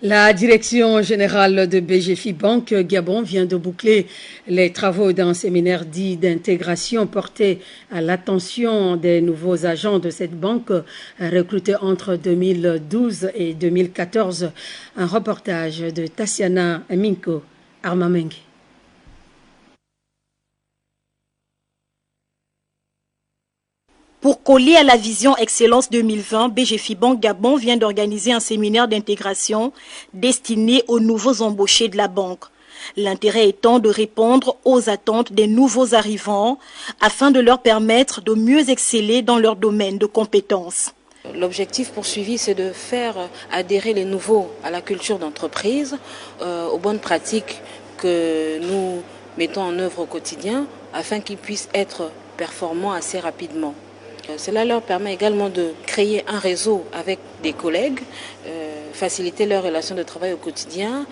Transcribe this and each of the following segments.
La direction générale de BGFI Banque Gabon vient de boucler les travaux d'un séminaire dit d'intégration porté à l'attention des nouveaux agents de cette banque recrutés entre 2012 et 2014. Un reportage de Tassiana Minko Armamengue. Pour coller à la vision Excellence 2020, BGFI Banque Gabon vient d'organiser un séminaire d'intégration destiné aux nouveaux embauchés de la banque. L'intérêt étant de répondre aux attentes des nouveaux arrivants afin de leur permettre de mieux exceller dans leur domaine de compétences. L'objectif poursuivi, c'est de faire adhérer les nouveaux à la culture d'entreprise, aux bonnes pratiques que nous mettons en œuvre au quotidien afin qu'ils puissent être performants assez rapidement. Cela leur permet également de créer un réseau avec des collègues, faciliter leurs relations de travail au quotidien.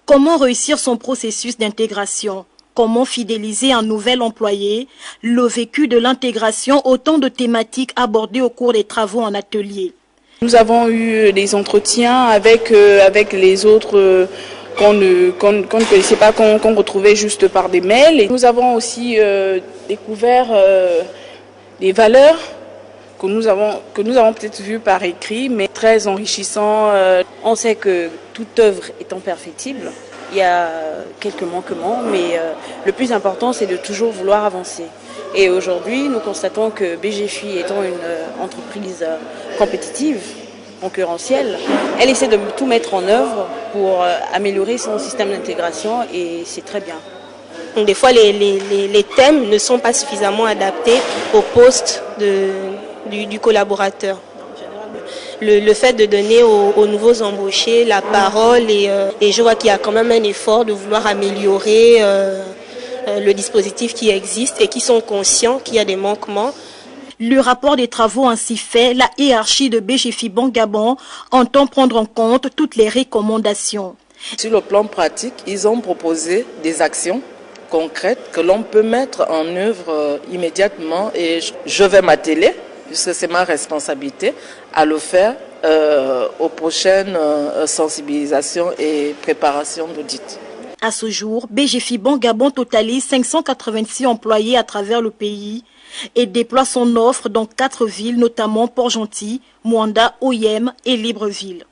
Comment réussir son processus d'intégration? Comment fidéliser un nouvel employé? Le vécu de l'intégration, autant de thématiques abordées au cours des travaux en atelier. Nous avons eu des entretiens avec les autres qu'on ne connaissait pas, qu'on retrouvait juste par des mails. Et nous avons aussi découvert des valeurs que nous avons peut-être vues par écrit, mais très enrichissant. On sait que toute œuvre étant perfectible, il y a quelques manquements, mais le plus important, c'est de toujours vouloir avancer. Et aujourd'hui, nous constatons que BGFI étant une entreprise compétitive, concurrentielle, elle essaie de tout mettre en œuvre pour améliorer son système d'intégration et c'est très bien. Donc, des fois, les thèmes ne sont pas suffisamment adaptés au poste du collaborateur. Le fait de donner aux nouveaux embauchés la parole et je vois qu'il y a quand même un effort de vouloir améliorer le dispositif qui existe et qui sont conscients qu'il y a des manquements. Le rapport des travaux ainsi fait, la hiérarchie de BGFI Banque Gabon entend prendre en compte toutes les recommandations. Sur le plan pratique, ils ont proposé des actions concrètes que l'on peut mettre en œuvre immédiatement et je vais m'atteler, puisque c'est ma responsabilité, à le faire aux prochaines sensibilisations et préparations d'audit. À ce jour, BGFI Banque Gabon totalise 586 employés à travers le pays et déploie son offre dans 4 villes, notamment Port-Gentil, Mwanda, Oyem et Libreville.